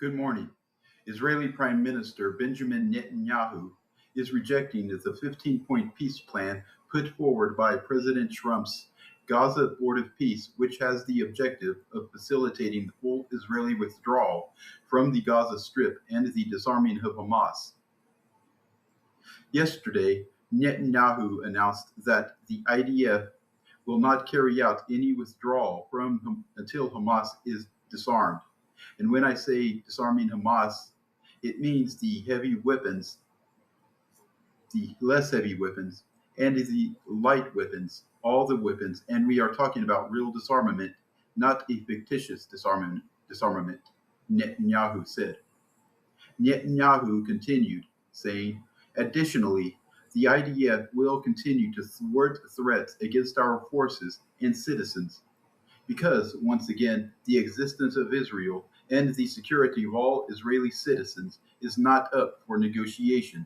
Good morning. Israeli Prime Minister Benjamin Netanyahu is rejecting the 15-point peace plan put forward by President Trump's Gaza Board of Peace, which has the objective of facilitating the full Israeli withdrawal from the Gaza Strip and the disarming of Hamas. Yesterday, Netanyahu announced that the IDF will not carry out any withdrawal until Hamas is disarmed. And when I say disarming Hamas, it means the heavy weapons, the less heavy weapons, and the light weapons, all the weapons. And we are talking about real disarmament, not a fictitious disarmament, Netanyahu said. Netanyahu continued, saying, additionally, the IDF will continue to thwart threats against our forces and citizens because, once again, the existence of Israel and the security of all Israeli citizens is not up for negotiation.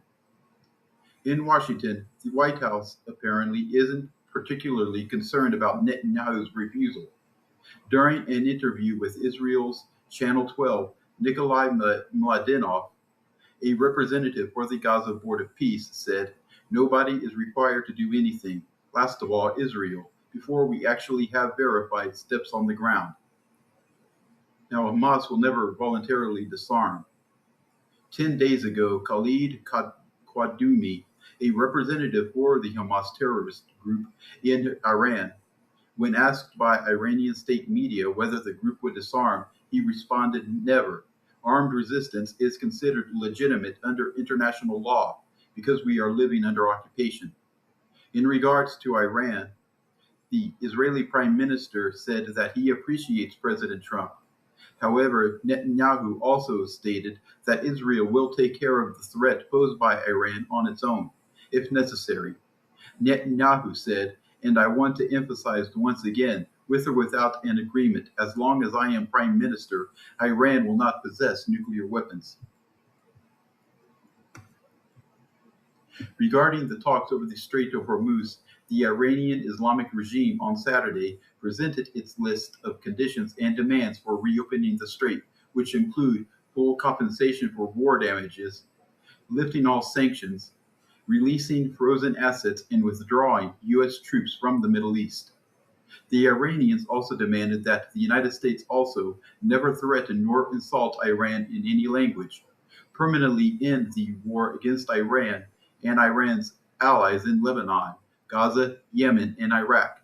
In Washington, the White House apparently isn't particularly concerned about Netanyahu's refusal. During an interview with Israel's Channel 12, Nikolai Mladenov, a representative for the Gaza Board of Peace, said, nobody is required to do anything, last of all Israel, before we actually have verified steps on the ground. Now, Hamas will never voluntarily disarm. 10 days ago, Khalid Qaddoumi, a representative for the Hamas terrorist group in Iran, when asked by Iranian state media whether the group would disarm, he responded, never. Armed resistance is considered legitimate under international law because we are living under occupation. In regards to Iran, the Israeli Prime Minister said that he appreciates President Trump. However, Netanyahu also stated that Israel will take care of the threat posed by Iran on its own, if necessary. Netanyahu said, and I want to emphasize once again, with or without an agreement, as long as I am Prime Minister, Iran will not possess nuclear weapons. Regarding the talks over the Strait of Hormuz, the Iranian Islamic regime on Saturday presented its list of conditions and demands for reopening the strait, which include full compensation for war damages, lifting all sanctions, releasing frozen assets, and withdrawing U.S. troops from the Middle East. The Iranians also demanded that the United States also never threaten nor insult Iran in any language, permanently end the war against Iran and Iran's allies in Lebanon, Gaza, Yemen, and Iraq,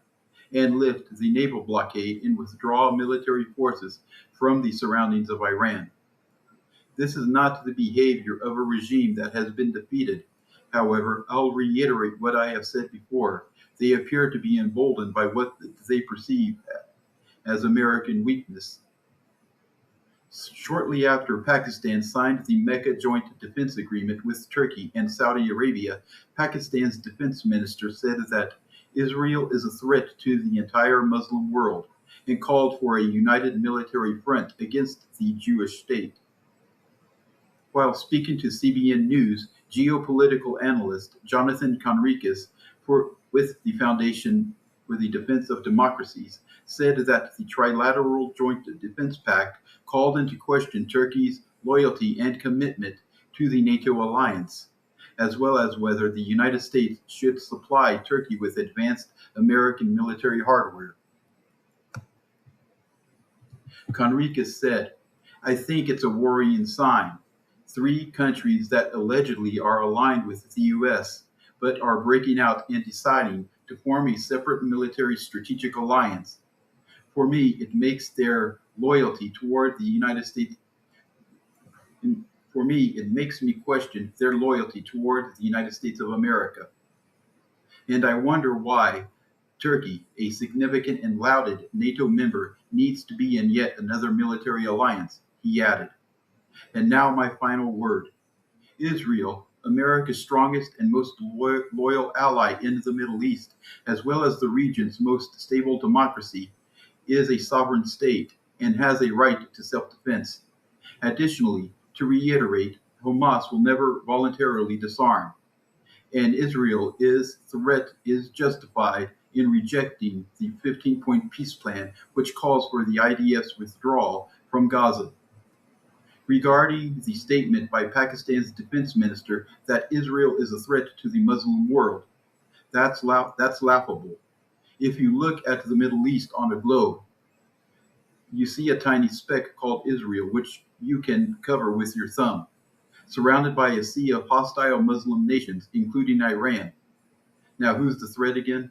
and lift the naval blockade and withdraw military forces from the surroundings of Iran. This is not the behavior of a regime that has been defeated. However, I'll reiterate what I have said before. They appear to be emboldened by what they perceive as American weakness. Shortly after Pakistan signed the Mecca Joint Defense Agreement with Turkey and Saudi Arabia, Pakistan's defense minister said that Israel is a threat to the entire Muslim world and called for a united military front against the Jewish state. While speaking to CBN News, geopolitical analyst Jonathan Conricus with the Foundation for the Defense of Democracies said that the Trilateral Joint Defense Pact called into question Turkey's loyalty and commitment to the NATO alliance, as well as whether the United States should supply Turkey with advanced American military hardware. Conricus said, I think it's a worrying sign. 3 countries that allegedly are aligned with the U.S., but are breaking out and deciding to form a separate military strategic alliance. For me, it makes their loyalty toward the United States. For me, it makes me question their loyalty toward the United States of America. And I wonder why Turkey, a significant and lauded NATO member, needs to be in yet another military alliance, he added. And now my final word. Israel, America's strongest and most loyal ally in the Middle East, as well as the region's most stable democracy, is a sovereign state and has a right to self-defense. Additionally, to reiterate, Hamas will never voluntarily disarm, and Israel's threat is justified in rejecting the 15-point peace plan, which calls for the IDF's withdrawal from Gaza. Regarding the statement by Pakistan's defense minister that Israel is a threat to the Muslim world, that's laughable. If you look at the Middle East on a globe, you see a tiny speck called Israel, which you can cover with your thumb, surrounded by a sea of hostile Muslim nations, including Iran. Now, who's the threat again?